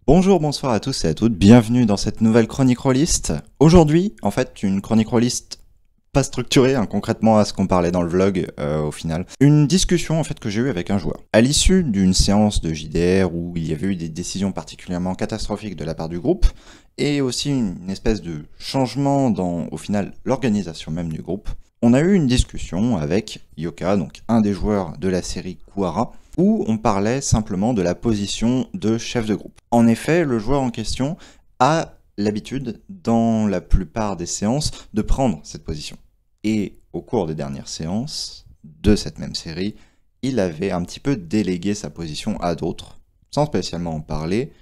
Bonjour, bonsoir à tous et à toutes, bienvenue dans cette nouvelle chronique rolliste. Aujourd'hui, en fait, une chronique rolliste pas structurée, hein, concrètement à ce qu'on parlait dans le vlog au final. Une discussion en fait que j'ai eue avec un joueur. À l'issue d'une séance de JDR où il y avait eu des décisions particulièrement catastrophiques de la part du groupe, et aussi une espèce de changement dans, au final, l'organisation même du groupe, on a eu une discussion avec Yoka, donc un des joueurs de la série Kuara, où on parlait simplement de la position de chef de groupe. En effet, le joueur en question a l'habitude, dans la plupart des séances, de prendre cette position. Et au cours des dernières séances de cette même série, il avait un petit peu délégué sa position à d'autres, sans spécialement en parler,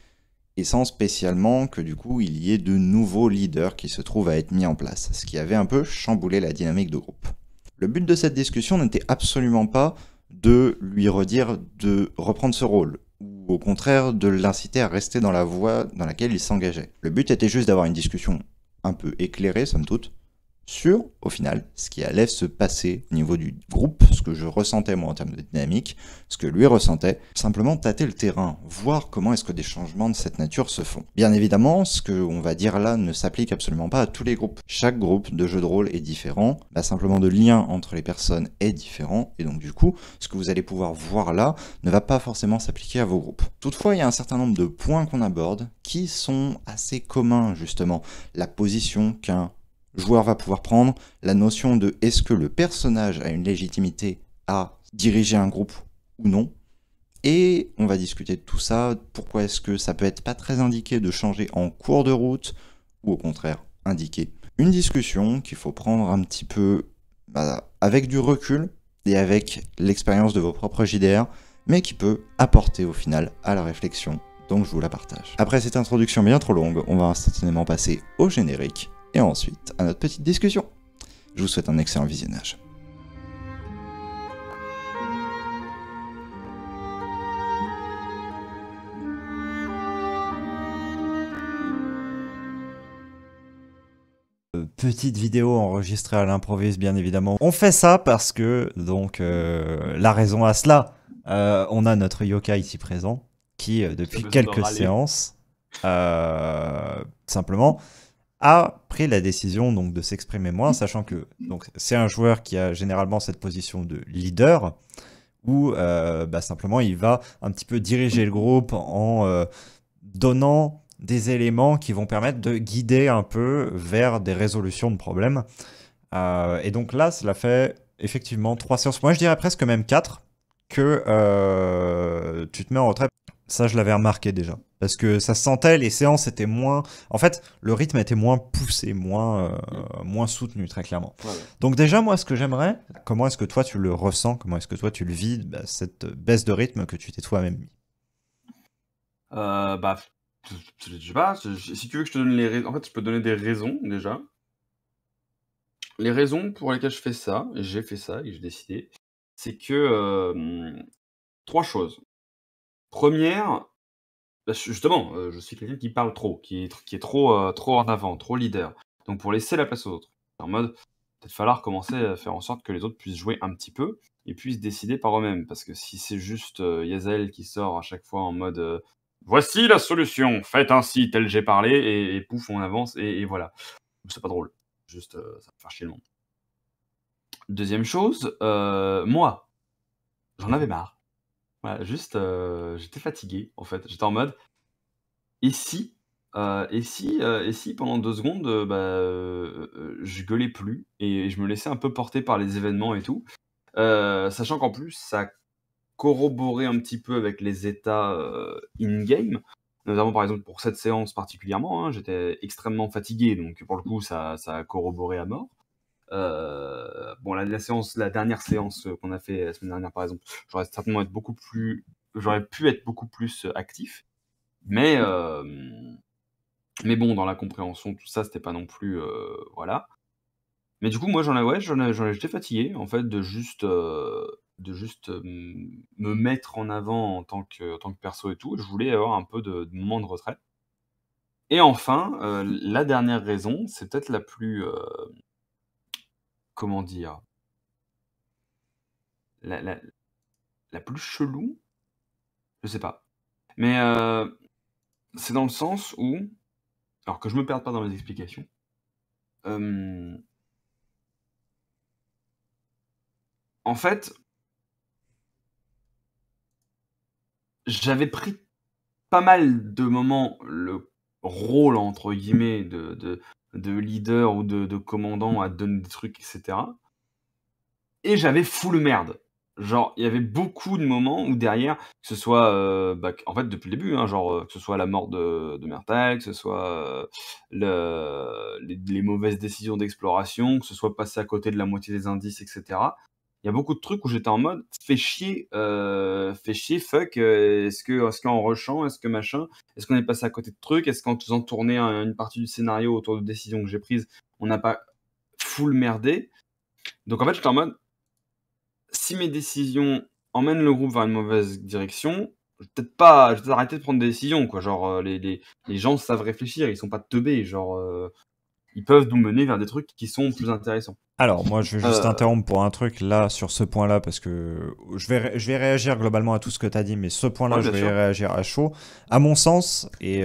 et sans spécialement que du coup il y ait de nouveaux leaders qui se trouvent à être mis en place, ce qui avait un peu chamboulé la dynamique de groupe. Le but de cette discussion n'était absolument pas de lui redire de reprendre ce rôle, ou au contraire de l'inciter à rester dans la voie dans laquelle il s'engageait. Le but était juste d'avoir une discussion un peu éclairée, somme toute, sur, au final, ce qui allait se passer au niveau du groupe, ce que je ressentais moi en termes de dynamique, ce que lui ressentait, simplement tâter le terrain, voir comment est-ce que des changements de cette nature se font. Bien évidemment, ce qu'on va dire là ne s'applique absolument pas à tous les groupes. Chaque groupe de jeu de rôle est différent, simplement de lien entre les personnes est différent, et donc du coup, ce que vous allez pouvoir voir là ne va pas forcément s'appliquer à vos groupes. Toutefois, il y a un certain nombre de points qu'on aborde qui sont assez communs justement. La position qu'un joueur va pouvoir prendre, la notion de est-ce que le personnage a une légitimité à diriger un groupe ou non, et on va discuter de tout ça, pourquoi est-ce que ça peut être pas très indiqué de changer en cours de route, ou au contraire indiqué. Une discussion qu'il faut prendre un petit peu avec du recul et avec l'expérience de vos propres JDR, mais qui peut apporter au final à la réflexion, donc je vous la partage. Après cette introduction bien trop longue, on va instantanément passer au générique, et ensuite à notre petite discussion. Je vous souhaite un excellent visionnage. Petite vidéo enregistrée à l'improviste, bien évidemment. On fait ça parce que, donc, la raison à cela, on a notre Yoka ici présent, qui, Qui a depuis besoin de quelques râler. séances, simplement, a pris la décision donc de s'exprimer moins, sachant que donc c'est un joueur qui a généralement cette position de leader, où simplement il va un petit peu diriger le groupe en donnant des éléments qui vont permettre de guider un peu vers des résolutions de problèmes. Et donc là, cela fait effectivement 3 séances, moi je dirais presque même 4, que tu te mets en retrait. Ça, je l'avais remarqué déjà. Parce que ça se sentait, les séances étaient moins... En fait, le rythme était moins poussé, Mm. moins soutenu, très clairement. Ouais, ouais. Donc déjà, moi, ce que j'aimerais, comment est-ce que toi, tu le ressens? Comment est-ce que toi, tu le vis, cette baisse de rythme que tu t'es toi-même mis? Bah, je sais pas, si tu veux que je te donne les raisons, en fait, je peux te donner des raisons déjà. Les raisons pour lesquelles je fais ça, et j'ai fait ça, et j'ai décidé, c'est que 3 choses. Première, justement, je suis quelqu'un qui parle trop, qui est trop, trop en avant, trop leader. Donc pour laisser la place aux autres. En mode, peut-être falloir commencer à faire en sorte que les autres puissent jouer un petit peu et puissent décider par eux-mêmes. Parce que si c'est juste, Yazael qui sort à chaque fois en mode, «Voici la solution, faites ainsi, tel j'ai parlé» et pouf, on avance et voilà. C'est pas drôle. Juste, ça va faire chier le monde. 2e chose, moi, j'en avais marre. Voilà, juste, j'étais fatigué, en fait. J'étais en mode: «Et si, et si pendant 2 secondes, je gueulais plus et je me laissais un peu porter par les événements et tout?» Sachant qu'en plus, ça corroborait un petit peu avec les états, in-game. Notamment, par exemple, pour cette séance particulièrement, hein, j'étais extrêmement fatigué, donc pour le coup, ça a corroboré à mort. Bon, la dernière séance, qu'on a fait la semaine dernière, par exemple, j'aurais pu être beaucoup plus, actif, mais mais bon, dans la compréhension, tout ça, c'était pas non plus, voilà. Mais du coup, moi, j'étais fatigué, en fait, de juste me mettre en avant en tant que perso et tout. Je voulais avoir un peu de moments de retrait. Et enfin, la dernière raison, c'est peut-être la plus, comment dire? La plus chelou? Je sais pas. Mais, C'est dans le sens où, alors que je me perde pas dans les explications, en fait, j'avais pris pas mal de moments le rôle entre guillemets de leader ou de commandant à donner des trucs, etc. Et j'avais full merde. Genre, il y avait beaucoup de moments où derrière, que ce soit, en fait, depuis le début, hein, genre, que ce soit la mort de Myrtle, que ce soit, les mauvaises décisions d'exploration, que ce soit passer à côté de la moitié des indices, et cetera. Il y a beaucoup de trucs où j'étais en mode: fais chier, fuck, est-ce qu'en rushant, est-ce que machin, est-ce qu'on est passé à côté de trucs? Est-ce qu'en faisant tourner une partie du scénario autour de décisions que j'ai prises, on n'a pas full merdé? Donc en fait, j'étais en mode: si mes décisions emmènent le groupe vers une mauvaise direction, je vais peut-être arrêter de prendre des décisions, quoi. Genre, les gens savent réfléchir, ils sont pas teubés, genre, ils peuvent nous mener vers des trucs qui sont plus intéressants. Alors, moi, je vais juste Euh, interrompre pour un truc là, sur ce point-là, parce que je vais réagir globalement à tout ce que tu as dit, mais ce point-là, ouais, je bien vais sûr. réagir à chaud. À mon sens, et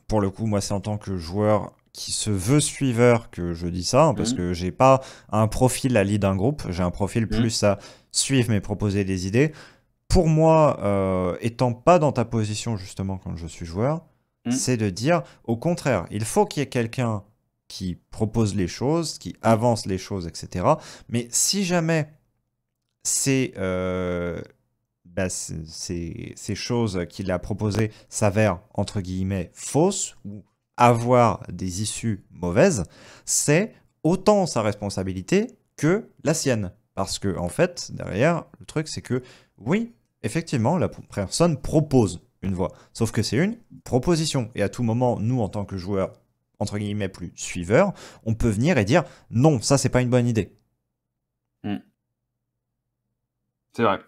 pour le coup, moi, c'est en tant que joueur qui se veut suiveur que je dis ça, hein, parce Mmh, que j'ai pas un profil à lead un groupe, j'ai un profil mmh, plus à suivre mais proposer des idées. Pour moi, étant pas dans ta position justement quand je suis joueur, mmh, c'est de dire au contraire, il faut qu'il y ait quelqu'un qui propose les choses, qui mmh, avance les choses, etc. Mais si jamais ces, ces choses qu'il a proposées s'avèrent entre guillemets fausses ou avoir des issues mauvaises, c'est autant sa responsabilité que la sienne. Parce que, en fait, derrière, le truc, c'est que, oui, effectivement, la personne propose une voie. Sauf que c'est une proposition. Et à tout moment, nous, en tant que joueurs, entre guillemets, plus suiveurs, on peut venir et dire non, ça, c'est pas une bonne idée. mmh. C'est vrai.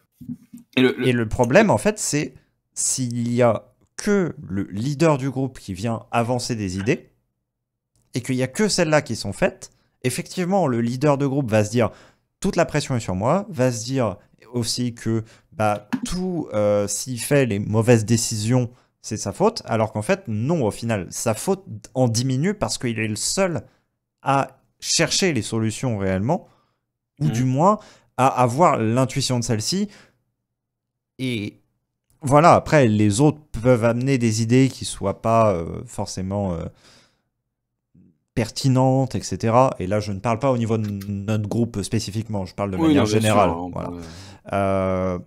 Et Et le problème, en fait, c'est s'il y a que le leader du groupe qui vient avancer des idées et qu'il y a que celles-là qui sont faites, effectivement, le leader de groupe va se dire toute la pression est sur moi, va se dire aussi que bah, tout, s'il fait les mauvaises décisions, c'est sa faute, alors qu'en fait, non, au final, sa faute en diminue parce qu'il est le seul à chercher les solutions réellement, ou du mmh, moins à avoir l'intuition de celle-ci. Et voilà, après, les autres peuvent amener des idées qui soient pas forcément pertinentes, etc. Et là, je ne parle pas au niveau de notre groupe spécifiquement, je parle de oui, manière non, bien sûr, générale. on Voilà. pourrait Euh,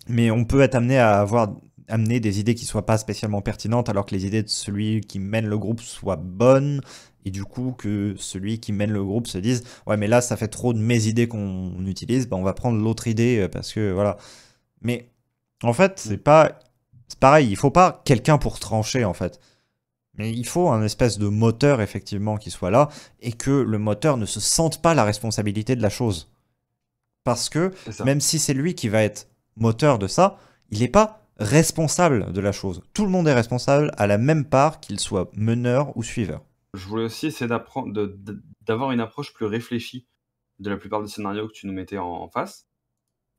mais on peut être amené à avoir amener des idées qui soient pas spécialement pertinentes, alors que les idées de celui qui mène le groupe soient bonnes, et du coup que celui qui mène le groupe se dise ouais mais là ça fait trop de mes idées qu'on utilise, bah, on va prendre l'autre idée parce que voilà. Mais en fait mmh. c'est pareil, il faut pas quelqu'un pour trancher en fait. Mais il faut un espèce de moteur effectivement qui soit là et que le moteur ne se sente pas la responsabilité de la chose. Parce que C'est ça. même si c'est lui qui va être moteur de ça, il n'est pas responsable de la chose. Tout le monde est responsable à la même part qu'il soit meneur ou suiveur. Je voulais aussi essayer d'apprendre d'avoir une approche plus réfléchie de la plupart des scénarios que tu nous mettais en face.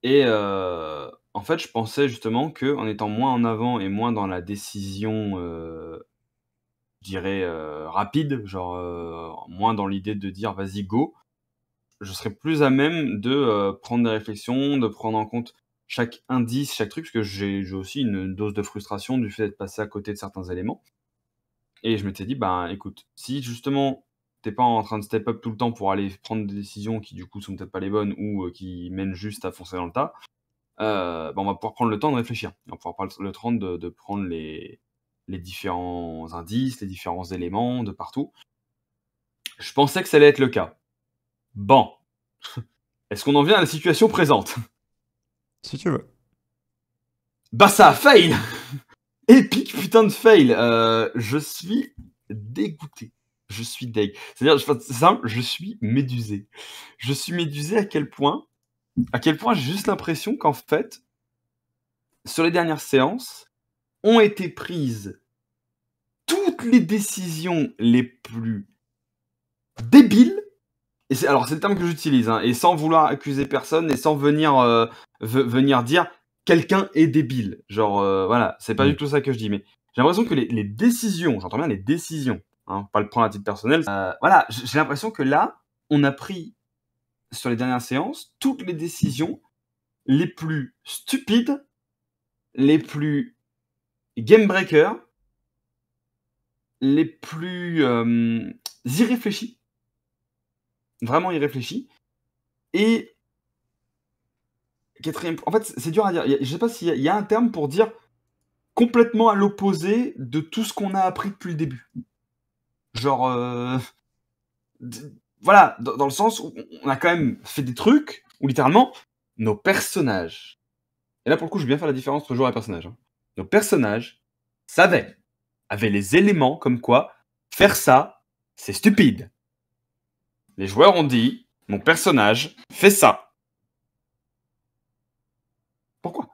Et en fait, je pensais justement qu'en étant moins en avant et moins dans la décision, je dirais, rapide, genre, moins dans l'idée de dire: «Vas-y, go», je serais plus à même de, prendre des réflexions, de prendre en compte chaque indice, chaque truc, parce que j'ai aussi une dose de frustration du fait d'être passé à côté de certains éléments. Et je m'étais dit: «Ben, écoute, si justement t'es pas en train de step up tout le temps pour aller prendre des décisions qui, du coup, sont peut-être pas les bonnes ou, qui mènent juste à foncer dans le tas, bah, on va pouvoir prendre le temps de réfléchir. On va pouvoir prendre le temps de prendre les différents indices, les différents éléments de partout». Je pensais que ça allait être le cas. Bon, est-ce qu'on en vient à la situation présente? Si tu veux. Bah, ça a fail! Épique putain de fail! Je suis dégoûté. Je suis deg. C'est-à-dire, enfin, c'est simple, je suis médusé. Je suis médusé à quel point j'ai juste l'impression qu'en fait, sur les dernières séances, ont été prises toutes les décisions les plus débiles, et c'est le terme que j'utilise, hein, et sans vouloir accuser personne et sans venir, venir dire: «Quelqu'un est débile». Genre, voilà, c'est pas Mm. du tout ça que je dis, mais j'ai l'impression que les décisions, j'entends bien les décisions, hein, pas le prendre à titre personnel, voilà, j'ai l'impression que là, on a pris, sur les dernières séances, toutes les décisions les plus stupides, les plus game breaker, les plus irréfléchis, vraiment irréfléchis, et quatrième, en fait, c'est dur à dire. Je sais pas s'il y a un terme pour dire complètement à l'opposé de tout ce qu'on a appris depuis le début. Genre, voilà, dans le sens où on a quand même fait des trucs où littéralement nos personnages, et là pour le coup je vais bien faire la différence entre joueur et personnage, hein. Nos personnages avaient les éléments comme quoi faire ça, c'est stupide. Les joueurs ont dit, mon personnage fait ça. Pourquoi ?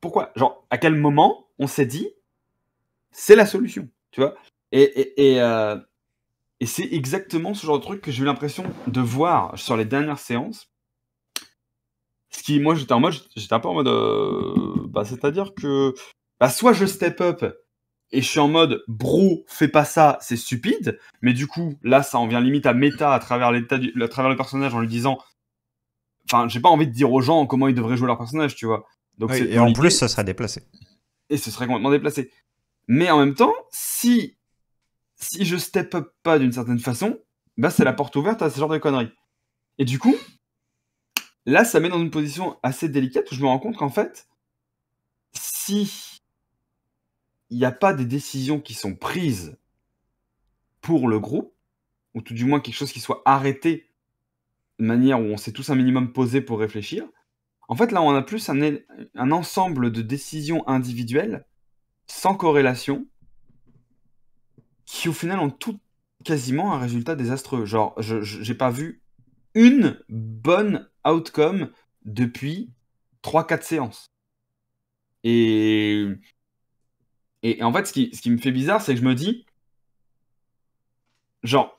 Pourquoi ? Genre, à quel moment on s'est dit, c'est la solution, tu vois ? Et c'est exactement ce genre de truc que j'ai eu l'impression de voir sur les dernières séances. Ce qui, moi, j'étais un peu en mode, c'est-à-dire que, soit je step up et je suis en mode, bro, fais pas ça, c'est stupide. Mais du coup, là, ça en vient limite à méta à travers le personnage en lui disant, enfin, j'ai pas envie de dire aux gens comment ils devraient jouer leur personnage, tu vois. Donc, oui, et en plus, ça serait déplacé. Et ce serait complètement déplacé. Mais en même temps, si je step up pas d'une certaine façon, c'est la porte ouverte à ce genre de conneries. Et du coup, là, ça met dans une position assez délicate où je me rends compte qu'en fait, si il n'y a pas des décisions qui sont prises pour le groupe, ou tout du moins quelque chose qui soit arrêté de manière où on s'est tous un minimum posé pour réfléchir, en fait, là, on a plus un ensemble de décisions individuelles, sans corrélation, qui au final ont tout quasiment un résultat désastreux. Genre, j'ai pas vu une bonne outcome depuis 3-4 séances. Et en fait, ce qui me fait bizarre, c'est que je me dis, genre,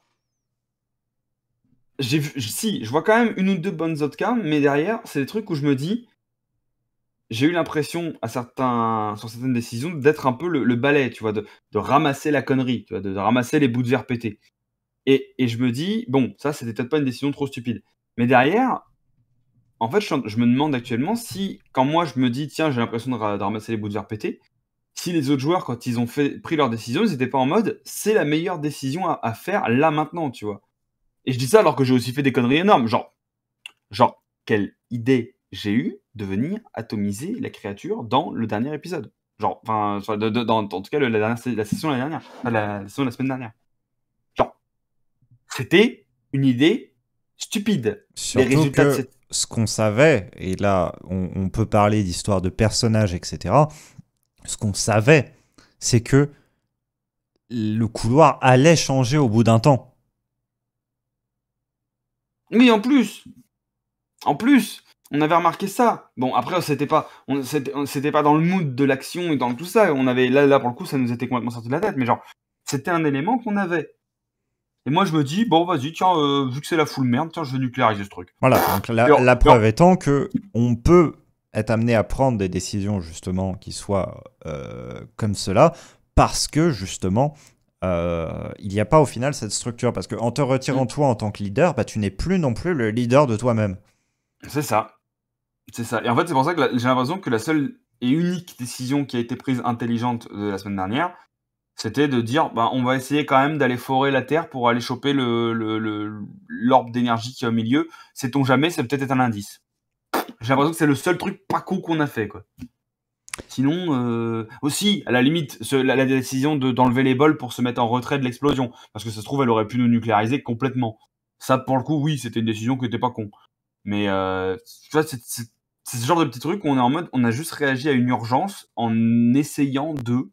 je vois quand même une ou deux bonnes outcomes, mais derrière, c'est des trucs où je me dis, j'ai eu l'impression, sur certaines décisions, d'être un peu le balai, tu vois, de ramasser la connerie, tu vois, de ramasser les bouts de verre pétés. Et je me dis, bon, ça, c'était peut-être pas une décision trop stupide. Mais derrière, en fait, je me demande actuellement si, quand moi, je me dis, tiens, j'ai l'impression de ramasser les bouts de verre pétés, si les autres joueurs, quand ils ont pris leur décision, ils n'étaient pas en mode, c'est la meilleure décision à faire là, maintenant, tu vois. Et je dis ça alors que j'ai aussi fait des conneries énormes. Genre, quelle idée j'ai eue de venir atomiser la créature dans le dernier épisode. Genre, enfin, en tout cas, la session la dernière. Enfin, la session de la semaine dernière. Genre, c'était une idée stupide. Surtout les résultats que ce qu'on savait, et là, on peut parler d'histoire de personnages, etc. Ce qu'on savait, c'est que le couloir allait changer au bout d'un temps. Oui, en plus, on avait remarqué ça. Bon, après, c'était pas dans le mood de l'action et dans tout ça. On avait là pour le coup, ça nous était complètement sorti de la tête. Mais genre, c'était un élément qu'on avait. Et moi, je me dis, bon, vas-y, tiens, vu que c'est la full merde, tiens, je vais nucléariser ce truc. Voilà. Donc la preuve étant que on peut être amené à prendre des décisions justement qui soient comme cela, parce que justement. Il n'y a pas au final cette structure, parce qu'en te retirant toi en tant que leader, tu n'es plus non plus le leader de toi-même. C'est ça. Et en fait, c'est pour ça que j'ai l'impression que la seule et unique décision qui a été prise intelligente de la semaine dernière, c'était de dire, on va essayer quand même d'aller forer la Terre pour aller choper l'orbe d'énergie qui est au milieu. Sait-on jamais, ça peut-être un indice. J'ai l'impression que c'est le seul truc pas con qu'on a fait, quoi. Sinon, aussi, à la limite, la décision d'enlever les bols pour se mettre en retrait de l'explosion. Parce que ça se trouve, elle aurait pu nous nucléariser complètement. Ça, pour le coup, oui, c'était une décision qui était pas con. Mais, tu vois, c'est ce genre de petit truc où on est en mode, on a juste réagi à une urgence en essayant de...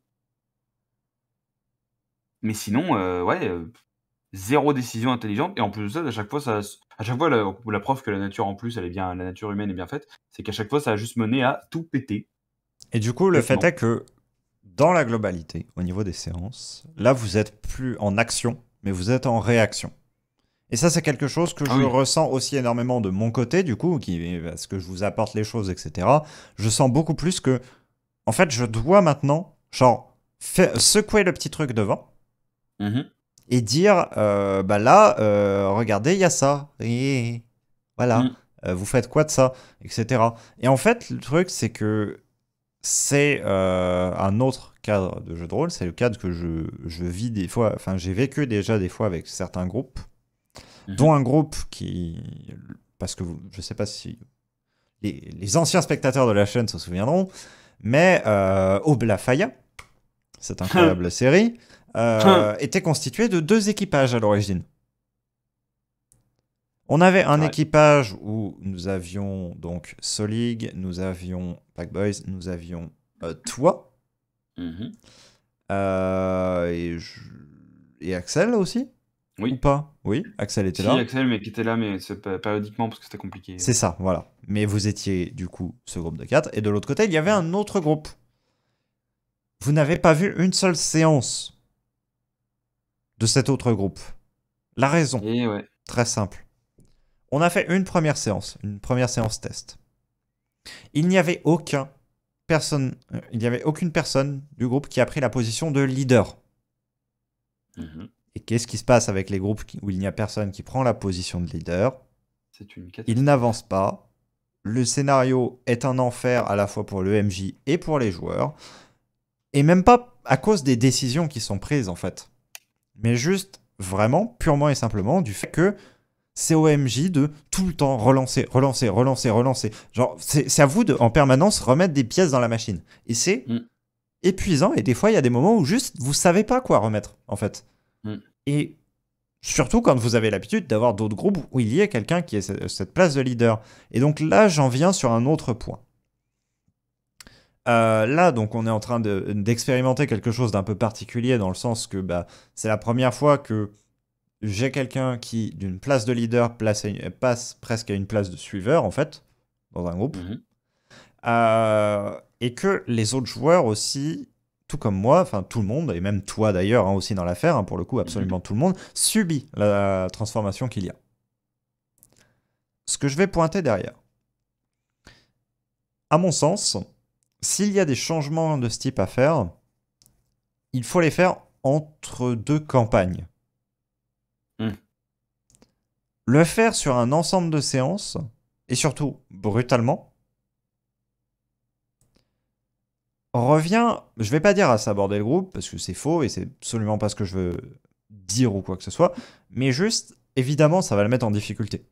Mais sinon, zéro décision intelligente. Et en plus de ça, à chaque fois, la preuve que la nature, en plus, la nature humaine est bien faite, c'est qu'à chaque fois, ça a juste mené à tout péter. Et du coup, le fait est que dans la globalité, au niveau des séances, là, vous êtes plus en action, mais vous êtes en réaction. Et ça, c'est quelque chose que je ressens aussi énormément de mon côté, du coup, parce que je vous apporte les choses, etc. Je sens beaucoup plus que, en fait, je dois maintenant, genre, secouer le petit truc devant Mhm. et dire, bah là, regardez, il y a ça. Et voilà. Mm. Vous faites quoi de ça, etc. Et en fait, le truc, c'est que c'est un autre cadre de jeu de rôle. C'est le cadre que je vis des fois. Enfin, j'ai vécu déjà des fois avec certains groupes, dont Mhm. un groupe qui. Parce que je sais pas si les anciens spectateurs de la chaîne se souviendront, mais Oblafaya, cette incroyable série, était constituée de 2 équipages à l'origine. On avait un Ouais. équipage où nous avions donc Solig, nous avions Pack Boys, nous avions toi Mhm. euh, et Axel aussi. Ou Oui. pas? Oui, Axel était Si, là. Axel, mais qui était là, mais c'est périodiquement parce que c'était compliqué. C'est ça, voilà. Mais vous étiez du coup ce groupe de 4. Et de l'autre côté, il y avait un autre groupe. Vous n'avez pas vu une seule séance de cet autre groupe. La raison, Et ouais. très simple. On a fait une première séance test. Il n'y avait il n'y avait aucune personne du groupe qui a pris la position de leader. Mhm. Et qu'est-ce qui se passe avec les groupes où il n'y a personne qui prend la position de leader? C'est une Ils catastrophe. n'avancent pas. Le scénario est un enfer à la fois pour le MJ et pour les joueurs. Et même pas à cause des décisions qui sont prises en fait. Mais juste vraiment, purement et simplement, du fait que c'est au MJ de tout le temps relancer, relancer, relancer, relancer. Genre, c'est à vous de, en permanence, remettre des pièces dans la machine. Et c'est Mm. épuisant, et des fois, il y a des moments où juste, vous savez pas quoi remettre, en fait. Mm. Et surtout quand vous avez l'habitude d'avoir d'autres groupes où il y a quelqu'un qui est cette place de leader. Et donc là, j'en viens sur un autre point. Là, donc, on est en train d'expérimenter quelque chose d'un peu particulier dans le sens que bah, c'est la première fois que j'ai quelqu'un qui, d'une place de leader, passe presque à une place de suiveur, en fait, dans un groupe. Mhm. Et que les autres joueurs aussi, tout comme moi, enfin tout le monde, et même toi d'ailleurs, hein, aussi dans l'affaire, hein, pour le coup, Mhm. absolument tout le monde, subit la transformation qu'il y a. Ce que je vais pointer derrière. À mon sens, s'il y a des changements de ce type à faire, il faut les faire entre 2 campagnes. Mm. Le faire sur un ensemble de séances, et surtout brutalement, revient, je vais pas dire à s'aborder le groupe, parce que c'est faux, et c'est absolument pas ce que je veux dire ou quoi que ce soit, mais juste, évidemment, ça va le mettre en difficulté.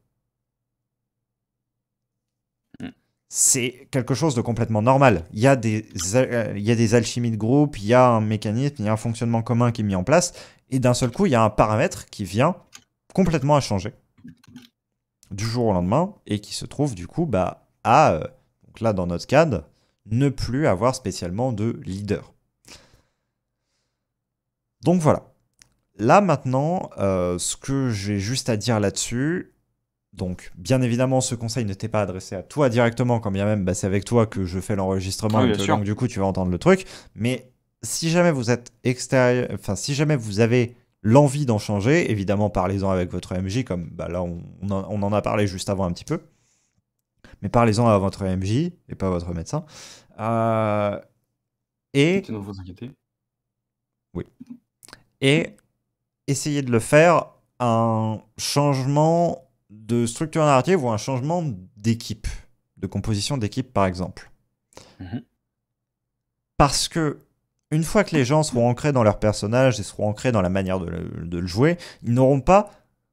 Mm. C'est quelque chose de complètement normal. Il y a des alchimies de groupe, il y a un mécanisme, il y a un fonctionnement commun qui est mis en place, et d'un seul coup, il y a un paramètre qui vient complètement à changer du jour au lendemain, et qui se trouve du coup bah, à, donc là dans notre cadre, ne plus avoir spécialement de leader. Donc voilà. Là maintenant, ce que j'ai juste à dire là-dessus, donc bien évidemment ce conseil ne t'est pas adressé à toi directement, quand bien même bah, c'est avec toi que je fais Ah l'enregistrement oui, et bien que sûr. donc du coup tu vas entendre le truc, mais si jamais vous êtes extérieur, enfin si jamais vous avez l'envie d'en changer, évidemment parlez-en avec votre MJ, comme bah, là on en a parlé juste avant un petit peu, mais parlez-en à votre MJ et pas à votre médecin. Euh, et Sinon, vous inquiétez. oui, et essayer de le faire un changement de structure narrative ou un changement d'équipe, de composition d'équipe par exemple. Mhm. Parce que une fois que les gens seront ancrés dans leur personnage et seront ancrés dans la manière de le jouer, ils n'auront pas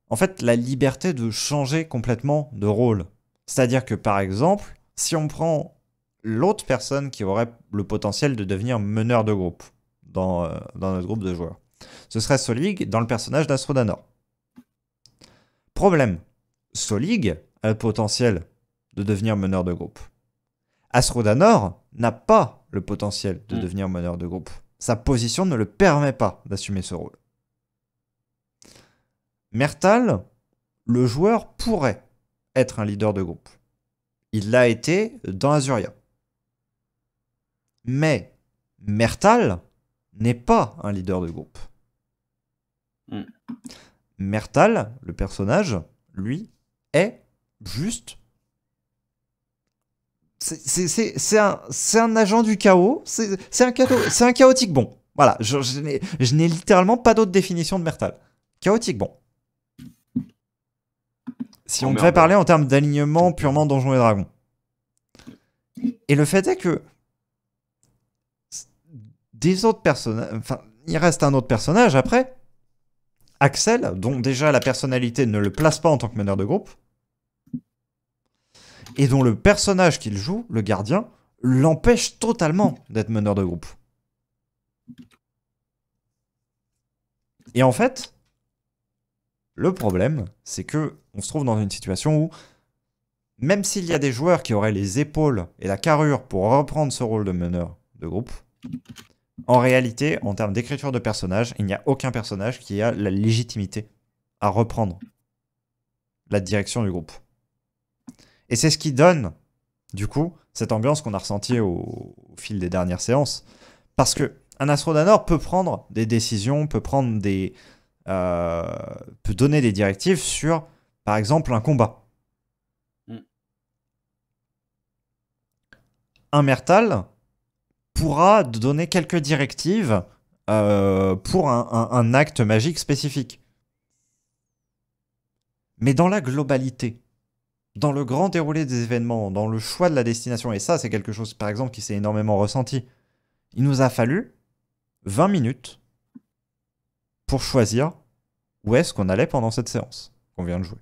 en fait la liberté de changer complètement de rôle. C'est-à-dire que par exemple, si on prend l'autre personne qui aurait le potentiel de devenir meneur de groupe dans notre groupe de joueurs, ce serait Solig dans le personnage d'Astrodanor. Problème, Solig a le potentiel de devenir meneur de groupe. Astrodanor n'a pas le potentiel de Mm. devenir meneur de groupe. Sa position ne le permet pas d'assumer ce rôle. Mertal, le joueur pourrait être un leader de groupe. Il l'a été dans Azuria. Mais Mertal n'est pas un leader de groupe. Mm. Mertal, le personnage, lui, est juste C'est un agent du chaos. C'est un chaotique bon. Voilà, je n'ai littéralement pas d'autre définition de Mertal. Chaotique bon. Si on devait parler en termes d'alignement purement Donjons et Dragons. Et le fait est que des autres personnages... Enfin, il reste un autre personnage après. Axel, dont déjà la personnalité ne le place pas en tant que meneur de groupe. Et dont le personnage qu'il joue, le gardien, l'empêche totalement d'être meneur de groupe. Et en fait, le problème, c'est que on se trouve dans une situation où, même s'il y a des joueurs qui auraient les épaules et la carrure pour reprendre ce rôle de meneur de groupe, en réalité, en termes d'écriture de personnage, il n'y a aucun personnage qui a la légitimité à reprendre la direction du groupe. Et c'est ce qui donne, du coup, cette ambiance qu'on a ressentie au fil des dernières séances. Parce que un Astrodanor peut prendre des décisions, peut donner des directives sur, par exemple, un combat. Un Mertal pourra donner quelques directives pour un acte magique spécifique. Mais dans la globalité, dans le grand déroulé des événements, dans le choix de la destination, et ça c'est quelque chose par exemple qui s'est énormément ressenti, il nous a fallu 20 minutes pour choisir où est-ce qu'on allait pendant cette séance qu'on vient de jouer.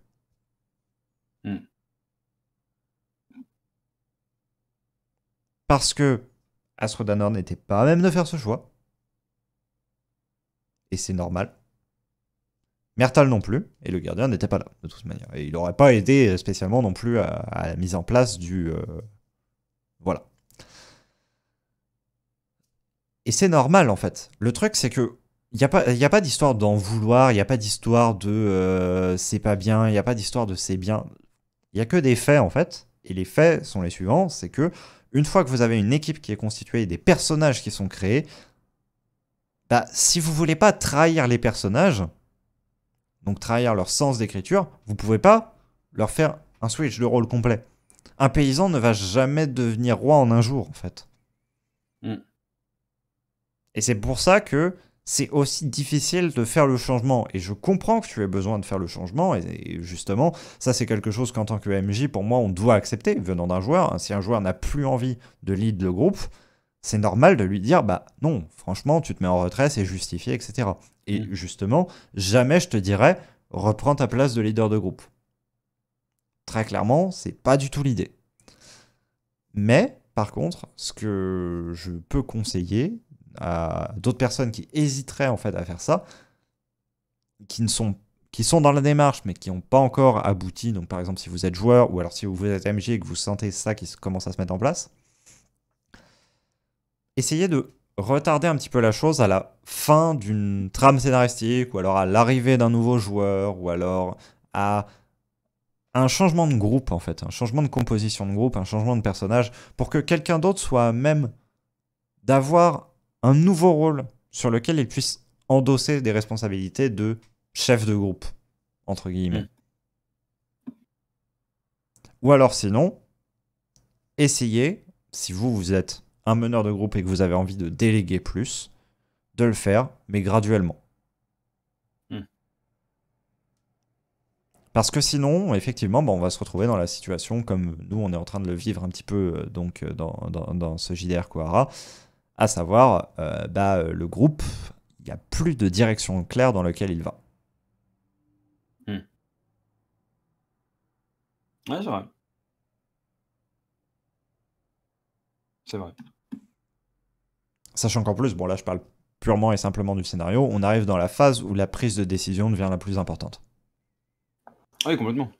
Parce que Astrodanor n'était pas à même de faire ce choix. Et c'est normal. Mertal non plus, et le gardien n'était pas là, de toute manière. Et il n'aurait pas aidé spécialement non plus à la mise en place du... Voilà. Et c'est normal, en fait. Le truc, c'est que il n'y a pas d'histoire d'en vouloir, il n'y a pas d'histoire de c'est pas bien, il n'y a pas d'histoire de c'est bien. Il n'y a que des faits, en fait. Et les faits sont les suivants, c'est que une fois que vous avez une équipe qui est constituée et des personnages qui sont créés, bah, si vous voulez pas trahir les personnages, donc trahir leur sens d'écriture, vous pouvez pas leur faire un switch de rôle complet. Un paysan ne va jamais devenir roi en un jour, en fait. Et c'est pour ça que c'est aussi difficile de faire le changement. Et je comprends que tu aies besoin de faire le changement. Et justement, ça c'est quelque chose qu'en tant que MJ, pour moi, on doit accepter venant d'un joueur. Si un joueur n'a plus envie de lead le groupe, c'est normal de lui dire, bah non, franchement, tu te mets en retrait, c'est justifié, etc. Et justement, jamais je te dirais, reprends ta place de leader de groupe. Très clairement, c'est pas du tout l'idée. Mais, par contre, ce que je peux conseiller à d'autres personnes qui hésiteraient en fait à faire ça, qui sont dans la démarche mais qui n'ont pas encore abouti, donc par exemple si vous êtes joueur ou alors si vous êtes MJ et que vous sentez ça qui commence à se mettre en place, essayez de retarder un petit peu la chose à la fin d'une trame scénaristique ou alors à l'arrivée d'un nouveau joueur ou alors à un changement de groupe en fait, un changement de composition de groupe, un changement de personnage pour que quelqu'un d'autre soit à même d'avoir un nouveau rôle sur lequel il puisse endosser des responsabilités de chef de groupe, entre guillemets. Ou alors sinon, essayez, si vous êtes un meneur de groupe et que vous avez envie de déléguer plus, de le faire, mais graduellement. Parce que sinon, effectivement, on va se retrouver dans la situation comme nous, on est en train de le vivre un petit peu donc, dans ce JDR Kohara, à savoir, le groupe, il n'y a plus de direction claire dans laquelle il va. Ouais, c'est vrai. C'est vrai. Sachant qu'en plus, bon là je parle purement et simplement du scénario, on arrive dans la phase où la prise de décision devient la plus importante. Ah oui, complètement.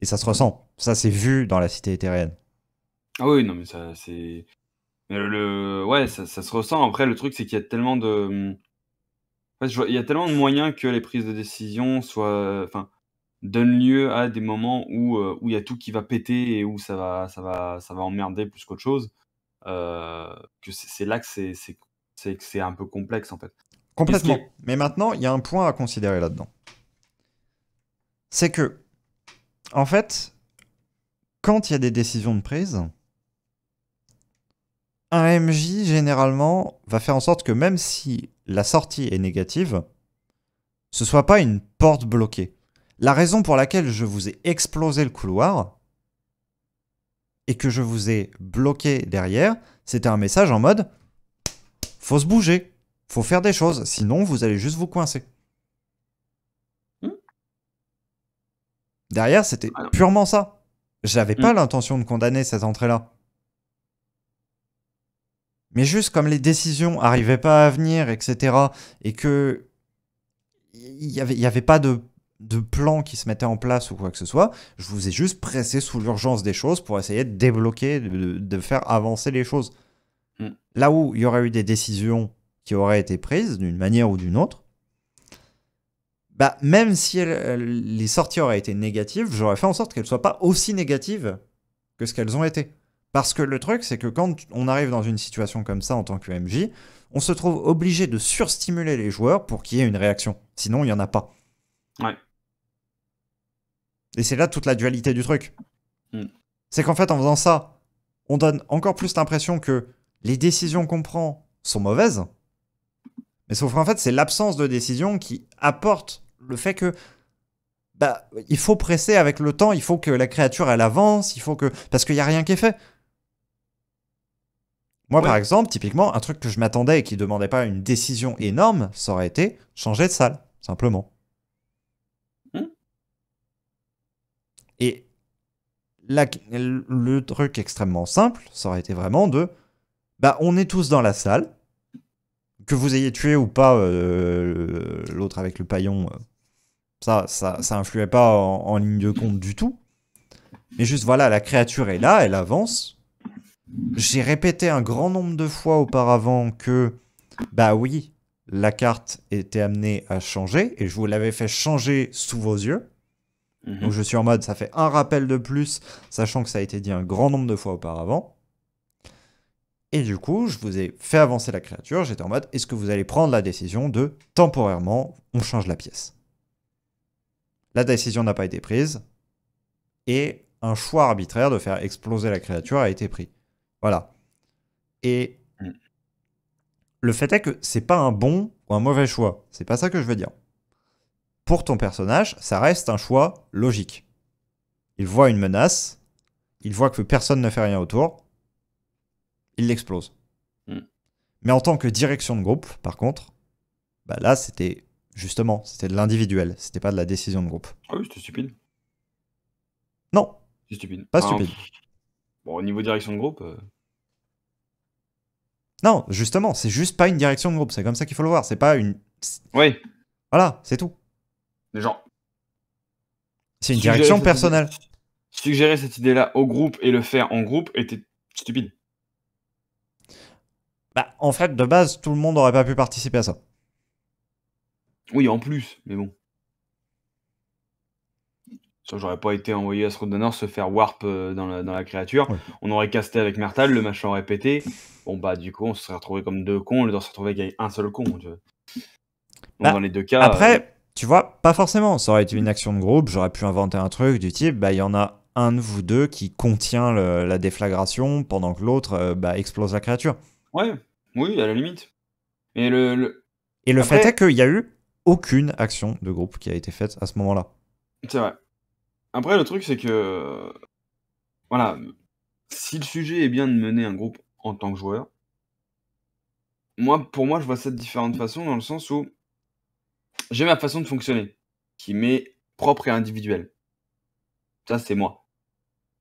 Et ça se ressent. Ça, c'est vu dans la cité éthérienne. Ah oui, non, mais ça, c'est... Ouais, ça se ressent. Après, le truc, c'est qu'il y a tellement de... En fait, il y a tellement de moyens que les prises de décision soient... Enfin, donnent lieu à des moments où il y a tout qui va péter et où ça va emmerder plus qu'autre chose. Que c'est là que c'est un peu complexe, en fait. Complètement. Mais maintenant, il y a un point à considérer là-dedans. C'est que, en fait, quand il y a des décisions de prise, un MJ, généralement, va faire en sorte que même si la sortie est négative, ce soit pas une porte bloquée. La raison pour laquelle je vous ai explosé le couloir et que je vous ai bloqué derrière, c'était un message en mode faut se bouger, faut faire des choses, sinon vous allez juste vous coincer. Hmm. Derrière, c'était Ah non. purement ça. J'avais pas Hmm. l'intention de condamner cette entrée-là. Mais juste comme les décisions arrivaient pas à venir, etc., et que il y avait pas de plan qui se mettait en place ou quoi que ce soit, je vous ai juste pressé sous l'urgence des choses pour essayer de débloquer, de faire avancer les choses. Hmm. Là où il y aurait eu des décisions qui auraient été prises d'une manière ou d'une autre, bah, même si les sorties auraient été négatives, j'aurais fait en sorte qu'elles ne soient pas aussi négatives que ce qu'elles ont été. Parce que le truc, c'est que quand on arrive dans une situation comme ça en tant que MJ, on se trouve obligé de surstimuler les joueurs pour qu'il y ait une réaction. Sinon, il n'y en a pas. Ouais. Et c'est là toute la dualité du truc. Hmm. C'est qu'en fait, en faisant ça, on donne encore plus l'impression que les décisions qu'on prend sont mauvaises. Mais sauf qu'en fait, c'est l'absence de décision qui apporte le fait que bah, il faut presser avec le temps, il faut que la créature elle avance, il faut que parce qu'il y a rien qui est fait. Moi, par Ouais. exemple, typiquement, un truc que je m'attendais et qui demandait pas une décision énorme, ça aurait été changer de salle, simplement. Hmm. Et le truc extrêmement simple, ça aurait été vraiment de bah, on est tous dans la salle, que vous ayez tué ou pas l'autre avec le paillon, ça influait pas en ligne de compte du tout. Mais juste voilà, la créature est là, elle avance. J'ai répété un grand nombre de fois auparavant que, bah oui, la carte était amenée à changer, et je vous l'avais fait changer sous vos yeux. Donc Mhm. je suis en mode, ça fait un rappel de plus, sachant que ça a été dit un grand nombre de fois auparavant. Et du coup, je vous ai fait avancer la créature, j'étais en mode, est-ce que vous allez prendre la décision de, temporairement, on change la pièce. La décision n'a pas été prise, et un choix arbitraire de faire exploser la créature a été pris. Voilà. Et Hmm. le fait est que c'est pas un bon ou un mauvais choix. C'est pas ça que je veux dire. Pour ton personnage, ça reste un choix logique. Il voit une menace, il voit que personne ne fait rien autour, il l'explose. Hmm. Mais en tant que direction de groupe, par contre, bah là c'était justement, c'était de l'individuel, c'était pas de la décision de groupe. Ah oui, c'était stupide. Non, C'est stupide. pas Enfin, stupide. bon, au niveau direction de groupe, Non, justement, c'est juste pas une direction de groupe, c'est comme ça qu'il faut le voir, c'est pas une... ouais, Voilà, c'est tout. mais genre, C'est une suggérer direction cette idée, personnelle. suggérer cette idée-là au groupe et le faire en groupe était stupide. Bah, en fait, de base, tout le monde aurait pas pu participer à ça. Oui, en plus, mais bon. Ça, j'aurais pas été envoyé à ce Roadrunner se faire warp dans la créature. Oui. On aurait casté avec Mertal, le machin aurait pété. Bon, bah, du coup, on se serait retrouvé comme deux cons au lieu de se retrouver avec un seul con. Tu vois. Donc, dans Bah, les deux cas, après, tu vois, pas forcément. Ça aurait été une action de groupe, j'aurais pu inventer un truc du type, bah, il y en a un de vous deux qui contient la déflagration pendant que l'autre bah, explose la créature. ouais, oui, à la limite. Mais Et le fait est après, qu'il y a eu aucune action de groupe qui a été faite à ce moment-là. c'est vrai. Après, le truc, c'est que, voilà, si le sujet est bien de mener un groupe en tant que joueur, pour moi, je vois ça de différentes façons, dans le sens où j'ai ma façon de fonctionner, qui m'est propre et individuelle. Ça, c'est moi.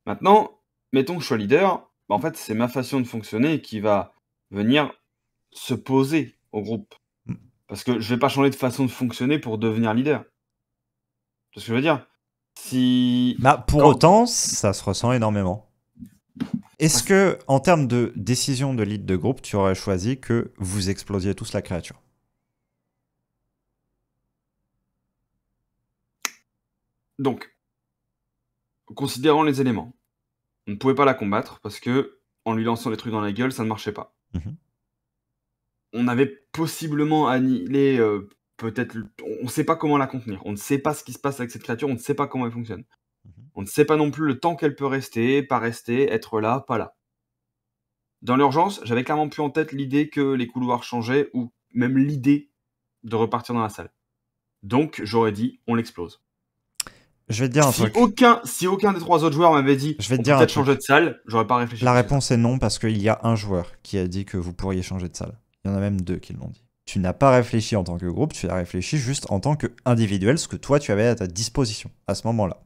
Maintenant, mettons que je sois leader, bah, en fait, c'est ma façon de fonctionner qui va venir se poser au groupe. Parce que je vais pas changer de façon de fonctionner pour devenir leader. Tu vois ce que je veux dire? Si Bah, pour quand autant, ça se ressent énormément. Est-ce parce que, en termes de décision de lead de groupe, tu aurais choisi que vous explosiez tous la créature? donc, considérant les éléments, on ne pouvait pas la combattre parce que en lui lançant des trucs dans la gueule, ça ne marchait pas. Mhm. On avait possiblement annihilé, peut-être l on ne sait pas comment la contenir. On ne sait pas ce qui se passe avec cette créature, on ne sait pas comment elle fonctionne. Mhm. On ne sait pas non plus le temps qu'elle peut rester, pas rester, être là, pas là. dans l'urgence, j'avais clairement plus en tête l'idée que les couloirs changeaient ou même l'idée de repartir dans la salle. Donc, j'aurais dit, on l'explose. Je vais te dire un truc. Si aucun des 3 autres joueurs m'avait dit, Je vais te on dire peut un peut-être truc. changer de salle, j'aurais pas réfléchi. La plus que réponse est non parce qu'il y a un joueur qui a dit que vous pourriez changer de salle. Il y en a même 2 qui l'ont dit. Tu n'as pas réfléchi en tant que groupe, tu as réfléchi juste en tant qu'individuel, ce que toi tu avais à ta disposition à ce moment-là.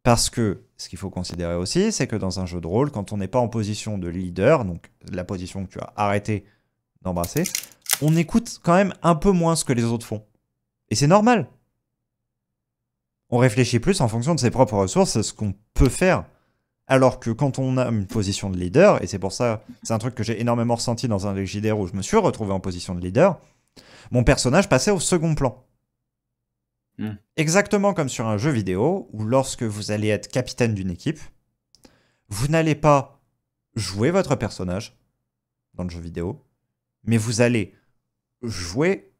Parce que ce qu'il faut considérer aussi, c'est que dans un jeu de rôle, quand on n'est pas en position de leader, donc la position que tu as arrêté d'embrasser, on écoute quand même un peu moins ce que les autres font. Et c'est normal. On réfléchit plus en fonction de ses propres ressources, à ce qu'on peut faire. Alors que quand on a une position de leader, et c'est pour ça, c'est un truc que j'ai énormément ressenti dans un LGDR où je me suis retrouvé en position de leader, mon personnage passait au second plan. Exactement comme sur un jeu vidéo, où lorsque vous allez être capitaine d'une équipe, vous n'allez pas jouer votre personnage dans le jeu vidéo, mais vous allez jouer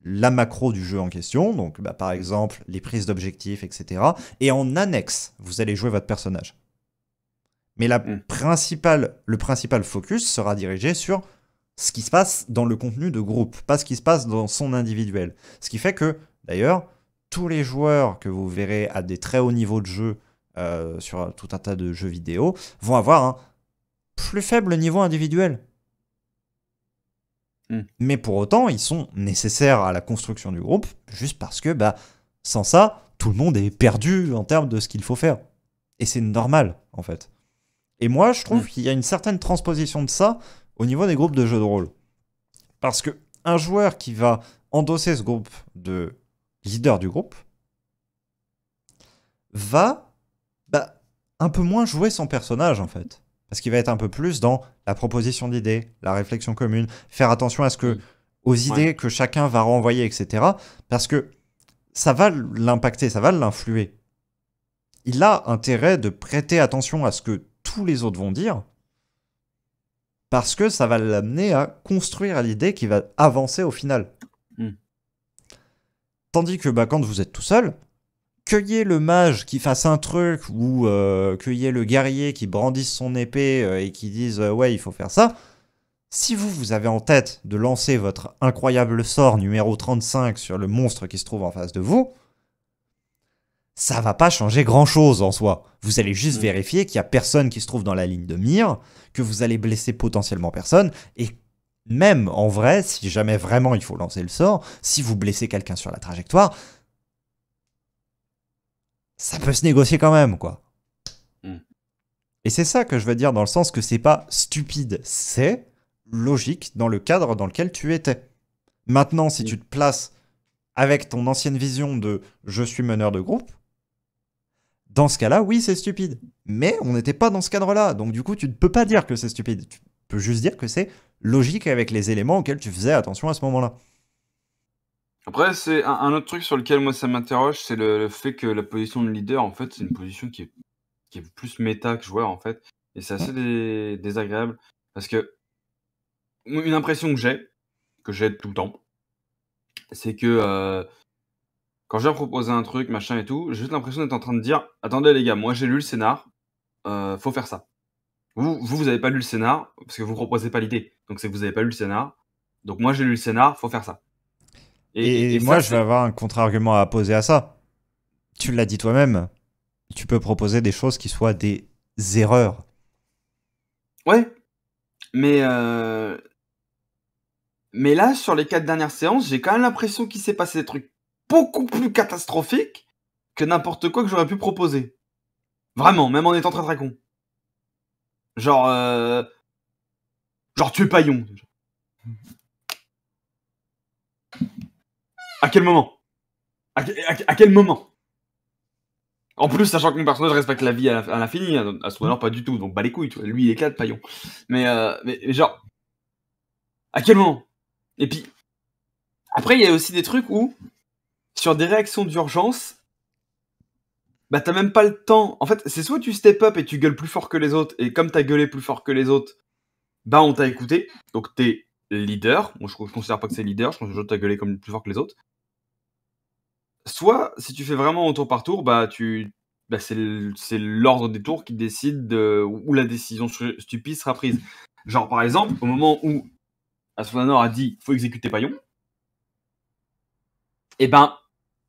la macro du jeu en question, donc par exemple les prises d'objectifs, etc. Et en annexe, vous allez jouer votre personnage. Mais le principal focus sera dirigé sur ce qui se passe dans le contenu de groupe, pas ce qui se passe dans son individuel. Ce qui fait que, d'ailleurs, tous les joueurs que vous verrez à des très hauts niveaux de jeu sur tout un tas de jeux vidéo vont avoir un plus faible niveau individuel. Mais pour autant, ils sont nécessaires à la construction du groupe, juste parce que sans ça, tout le monde est perdu en termes de ce qu'il faut faire. Et c'est normal, en fait. Et moi, je trouve qu'il y a une certaine transposition de ça au niveau des groupes de jeux de rôle. Parce que un joueur qui va endosser ce groupe de leader du groupe va un peu moins jouer son personnage, en fait. Parce qu'il va être un peu plus dans la proposition d'idées, la réflexion commune, faire attention à aux idées que chacun va renvoyer, etc. Parce que ça va l'impacter, ça va l'influer. Il a intérêt de prêter attention à ce que tous les autres vont dire, parce que ça va l'amener à construire l'idée qui va avancer au final. Tandis que quand vous êtes tout seul, qu'il y ait le mage qui fasse un truc, ou qu'il y ait le guerrier qui brandisse son épée et qui dise ouais, il faut faire ça, si vous avez en tête de lancer votre incroyable sort numéro 35 sur le monstre qui se trouve en face de vous, ça va pas changer grand-chose en soi. Vous allez juste vérifier qu'il y a personne qui se trouve dans la ligne de mire, que vous allez blesser potentiellement personne, et même en vrai, si jamais vraiment il faut lancer le sort, si vous blessez quelqu'un sur la trajectoire, ça peut se négocier quand même, quoi. Et c'est ça que je veux dire, dans le sens que c'est pas stupide, c'est logique dans le cadre dans lequel tu étais. Maintenant, si tu te places avec ton ancienne vision de « je suis meneur de groupe », dans ce cas-là, oui, c'est stupide. Mais on n'était pas dans ce cadre-là, donc du coup, tu ne peux pas dire que c'est stupide. Tu peux juste dire que c'est logique avec les éléments auxquels tu faisais attention à ce moment-là. Après, c'est un autre truc sur lequel moi ça m'interroge, c'est le fait que la position de leader, en fait, c'est une position qui est plus méta que joueur, en fait. Et c'est assez désagréable, parce que une impression que j'ai tout le temps, c'est que quand je vais proposer un truc, machin et tout, j'ai juste l'impression d'être en train de dire « Attendez les gars, moi j'ai lu le scénar, faut faire ça. » Vous avez pas lu le scénar, parce que vous proposez pas l'idée. Donc c'est que vous avez pas lu le scénar. Donc moi j'ai lu le scénar, faut faire ça. Et moi, je vais avoir un contre-argument à poser à ça. Tu l'as dit toi-même, tu peux proposer des choses qui soient des erreurs. Ouais, mais là, sur les 4 dernières séances, j'ai quand même l'impression qu'il s'est passé des trucs beaucoup plus catastrophiques que n'importe quoi que j'aurais pu proposer. Vraiment, même en étant très très con. Genre tuer Paillon. À quel moment à quel moment? En plus, sachant que mon personnage respecte la vie à l'infini, à ce moment-là, pas du tout, donc bah les couilles, tu vois. Lui il éclate Paillon. Mais genre, à quel moment? Et puis, après il y a aussi des trucs où, sur des réactions d'urgence, t'as même pas le temps. En fait, c'est soit tu step up et tu gueules plus fort que les autres, et comme t'as gueulé plus fort que les autres, on t'a écouté, donc t'es leader. Moi je considère pas que c'est leader, je pense que t'as gueulé comme plus fort que les autres. Soit, si tu fais vraiment au tour par tour, tu bah, c'est l'ordre des tours qui décide où la décision stupide sera prise. Genre, par exemple, au moment où Astrodanor a dit « faut exécuter Paillon », eh ben,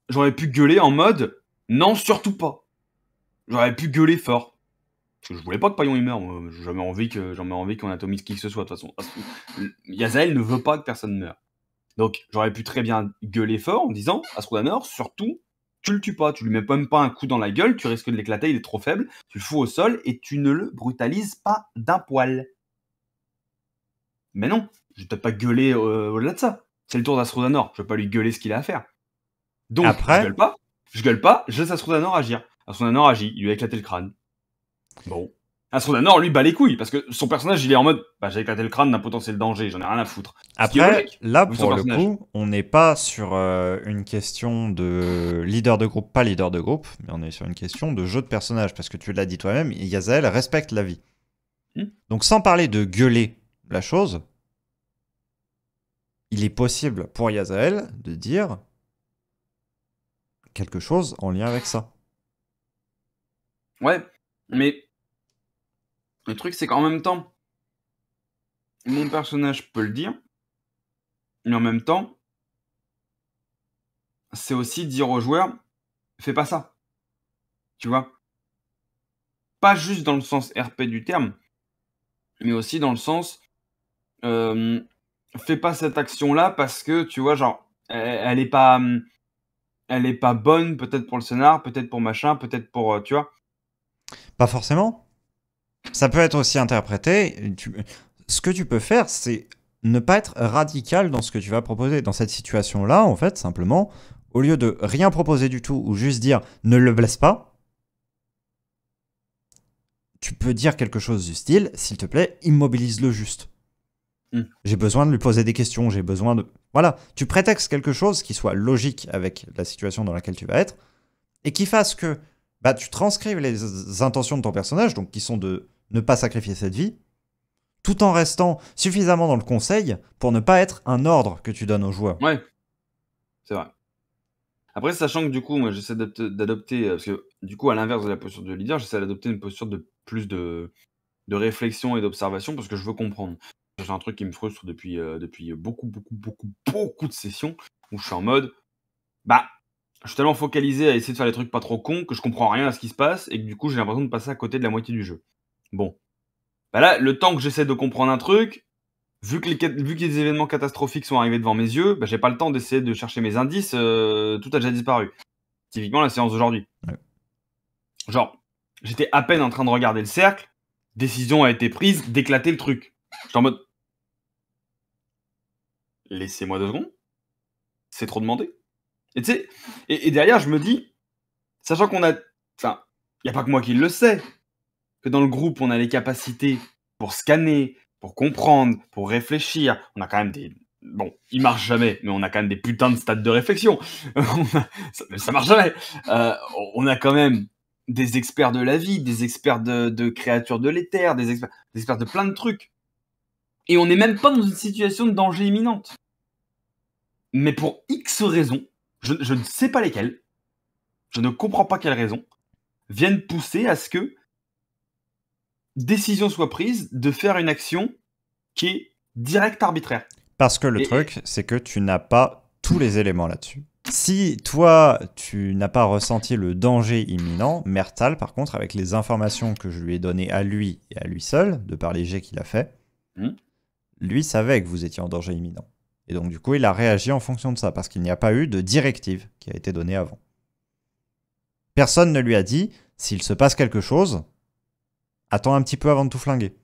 j'aurais pu gueuler en mode « non, surtout pas ». J'aurais pu gueuler fort. Parce que je voulais pas que Paillon il meure. J'ai jamais envie qu'on atomise qui que ce soit, de toute façon. Yazael ne veut pas que personne meure. Donc, j'aurais pu très bien gueuler fort en disant « Astrodanor, surtout, tu le tues pas. Tu lui mets même pas un coup dans la gueule, tu risques de l'éclater, il est trop faible. Tu le fous au sol et tu ne le brutalises pas d'un poil. » Mais non, je vais peut-être pas gueuler au-delà de ça. C'est le tour d'Astrodanor, je vais pas lui gueuler ce qu'il a à faire. Donc, Après, je gueule pas, je laisse Astrodanor agir. Astrodanor agit, il lui a éclaté le crâne. Bon. Astrodanor, lui, bat les couilles, parce que son personnage, il est en mode bah, j'ai éclaté le crâne d'un potentiel danger, j'en ai rien à foutre. Après, là, pour le coup, on n'est pas sur une question de leader de groupe, pas leader de groupe, mais on est sur une question de jeu de personnage, parce que tu l'as dit toi-même, Yazael respecte la vie. Donc, sans parler de gueuler la chose, il est possible pour Yazael de dire quelque chose en lien avec ça. Ouais, mais le truc, c'est qu'en même temps, mon personnage peut le dire, mais en même temps, c'est aussi dire aux joueurs, fais pas ça. Tu vois? Pas juste dans le sens RP du terme, mais aussi dans le sens, fais pas cette action-là parce que, tu vois, genre, elle est pas bonne, peut-être pour le scénar, peut-être pour machin, peut-être pour, tu vois? Pas forcément. Ça peut être aussi interprété. Ce que tu peux faire, c'est ne pas être radical dans ce que tu vas proposer. Dans cette situation-là, en fait, simplement, au lieu de rien proposer du tout ou juste dire ne le blesse pas, tu peux dire quelque chose du style, s'il te plaît, immobilise-le juste. J'ai besoin de lui poser des questions, j'ai besoin de... Voilà, tu prétextes quelque chose qui soit logique avec la situation dans laquelle tu vas être, et qui fasse que bah, tu transcrives les intentions de ton personnage, donc qui sont de ne pas sacrifier cette vie, tout en restant suffisamment dans le conseil pour ne pas être un ordre que tu donnes aux joueurs. Ouais, c'est vrai. Après, sachant que du coup, moi, j'essaie d'adopter, parce que du coup, à l'inverse de la posture de leader, j'essaie d'adopter une posture de plus de réflexion et d'observation, parce que je veux comprendre. C'est un truc qui me frustre depuis beaucoup de sessions, où je suis en mode, bah, je suis tellement focalisé à essayer de faire des trucs pas trop cons que je comprends rien à ce qui se passe, et que du coup, j'ai l'impression de passer à côté de la moitié du jeu. Bon. Bah là, le temps que j'essaie de comprendre un truc, vu que les événements catastrophiques sont arrivés devant mes yeux, bah, j'ai pas le temps d'essayer de chercher mes indices, tout a déjà disparu. Typiquement la séance d'aujourd'hui. Ouais. Genre, j'étais à peine en train de regarder le cercle, décision a été prise d'éclater le truc. J'étais en mode, laissez-moi 2 secondes, c'est trop demandé. Et tu sais, et derrière je me dis, sachant qu'on a, enfin, y a pas que moi qui le sais, que dans le groupe on a les capacités pour scanner, pour comprendre, pour réfléchir, on a quand même des... Bon, il marche jamais, mais on a quand même des putains de stades de réflexion. ça marche jamais. On a quand même des experts de la vie, des experts de créatures de l'éther, des experts de plein de trucs. Et on n'est même pas dans une situation de danger imminente. Mais pour X raisons, je ne sais pas lesquelles, je ne comprends pas quelles raisons, viennent pousser à ce que décision soit prise de faire une action qui est directe arbitraire. Parce que le truc, c'est que tu n'as pas tous les éléments là-dessus. Si toi, tu n'as pas ressenti le danger imminent, Mertal, par contre, avec les informations que je lui ai données à lui et à lui seul, de par les jets qu'il a fait, lui savait que vous étiez en danger imminent. Et donc, du coup, il a réagi en fonction de ça, parce qu'il n'y a pas eu de directive qui a été donnée avant. Personne ne lui a dit, s'il se passe quelque chose, attends un petit peu avant de tout flinguer.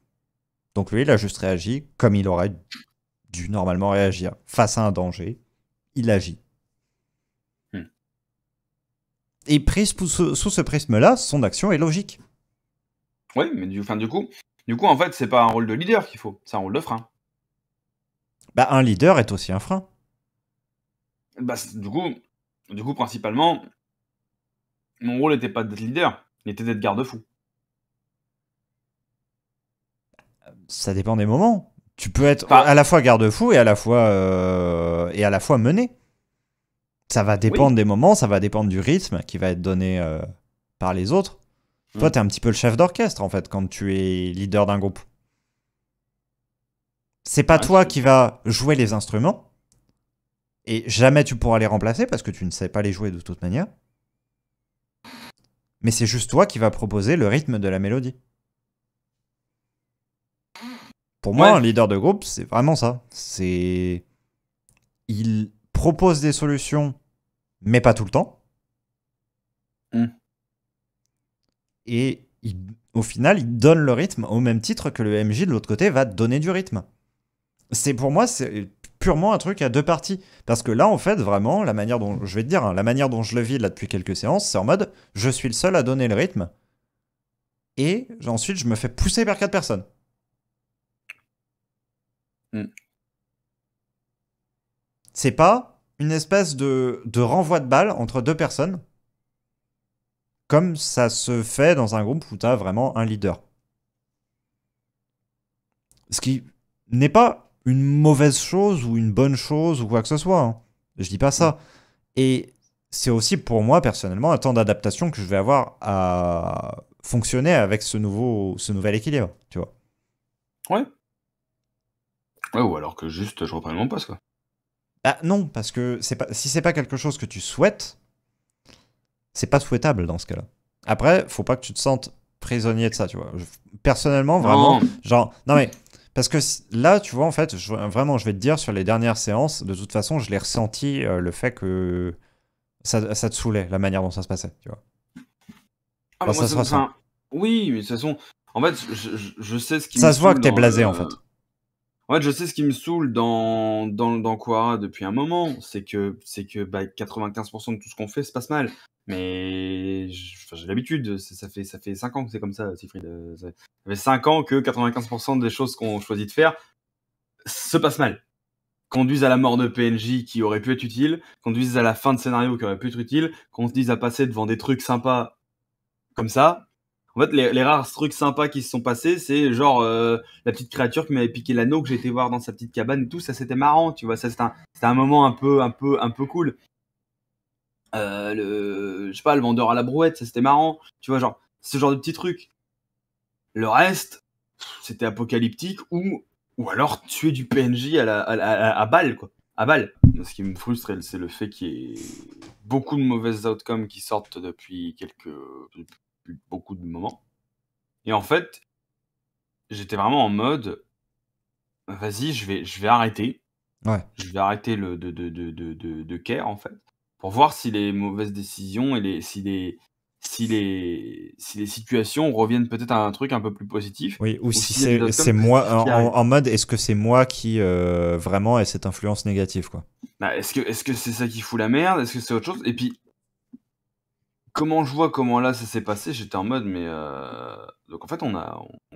Donc lui, il a juste réagi comme il aurait dû normalement réagir. Face à un danger, il agit. Et prise sous ce prisme-là, son action est logique. Oui, mais du coup, en fait, c'est pas un rôle de leader qu'il faut, c'est un rôle de frein. Bah, un leader est aussi un frein. Bah, du coup, principalement, mon rôle n'était pas d'être leader, il était d'être garde-fou. Ça dépend des moments. Tu peux être à la fois garde-fou et à la fois mené. Ça va dépendre des moments, ça va dépendre du rythme qui va être donné par les autres, toi, t'es un petit peu le chef d'orchestre, en fait, quand tu es leader d'un groupe. C'est pas toi qui vas jouer les instruments, et jamais tu pourras les remplacer parce que tu ne sais pas les jouer de toute manière. Mais c'est juste toi qui vas proposer le rythme de la mélodie. Pour moi, un leader de groupe, c'est vraiment ça. Il propose des solutions, mais pas tout le temps. Et au final, il donne le rythme au même titre que le MJ de l'autre côté va donner du rythme. Pour moi, c'est purement un truc à deux parties. Parce que là, en fait, vraiment, la manière dont, je vais te dire, hein, la manière dont je le vis là depuis quelques séances, c'est en mode, je suis le seul à donner le rythme. Et ensuite, je me fais pousser vers 4 personnes. C'est pas une espèce de renvoi de balle entre deux personnes, comme ça se fait dans un groupe où tu as vraiment un leader. Ce qui n'est pas une mauvaise chose ou une bonne chose ou quoi que ce soit. Hein. Je dis pas ça. Et c'est aussi pour moi, personnellement, un temps d'adaptation que je vais avoir à fonctionner avec ce nouvel équilibre, tu vois. Ouais. Ouais, ou alors que juste je reprenne mon poste, quoi. Bah non, parce que si c'est pas quelque chose que tu souhaites, c'est pas souhaitable dans ce cas-là. Après, faut pas que tu te sentes prisonnier de ça, tu vois. Personnellement, vraiment, genre, non mais, parce que là, tu vois, en fait, vraiment, je vais te dire, sur les dernières séances, de toute façon, je l'ai ressenti, le fait que ça te saoulait, la manière dont ça se passait, tu vois. Ah, bah, moi, ça se ressent. Oui, mais de toute façon, en fait, je sais ce qui me saoule. Ça se voit que t'es blasé, en fait. En fait, je sais ce qui me saoule dans Quora depuis un moment, c'est que 95% de tout ce qu'on fait se passe mal. Mais j'ai l'habitude, ça fait 5 ans que c'est comme ça, Siegfried. Ça fait 5 ans que 95% des choses qu'on choisit de faire se passent mal. Conduisent à la mort de PNJ qui aurait pu être utile, conduisent à la fin de scénario qui aurait pu être utile, conduisent à passer devant des trucs sympas comme ça. En fait, les rares trucs sympas qui se sont passés, c'est genre la petite créature qui m'avait piqué l'anneau que j'ai été voir dans sa petite cabane et tout, ça c'était marrant, tu vois, ça c'était un moment un peu cool. Je sais pas, le vendeur à la brouette, ça c'était marrant, tu vois, genre ce genre de petits trucs. Le reste, c'était apocalyptique ou alors tuer du PNJ à balle, quoi, à balle. Ce qui me frustre, c'est le fait qu'il y ait beaucoup de mauvaises outcomes qui sortent depuis beaucoup de moments. Et en fait, j'étais vraiment en mode, vas-y, je vais arrêter. Ouais. Je vais arrêter de care, en fait, pour voir si les mauvaises décisions et si les situations reviennent peut-être à un truc un peu plus positif. Oui, ou si c'est moi, en mode, est-ce que c'est moi qui vraiment ai cette influence négative, quoi. Bah, est-ce que c'est ça qui fout la merde? Est-ce que c'est autre chose? Et puis, comment je vois comment là ça s'est passé, j'étais en mode, mais donc en fait,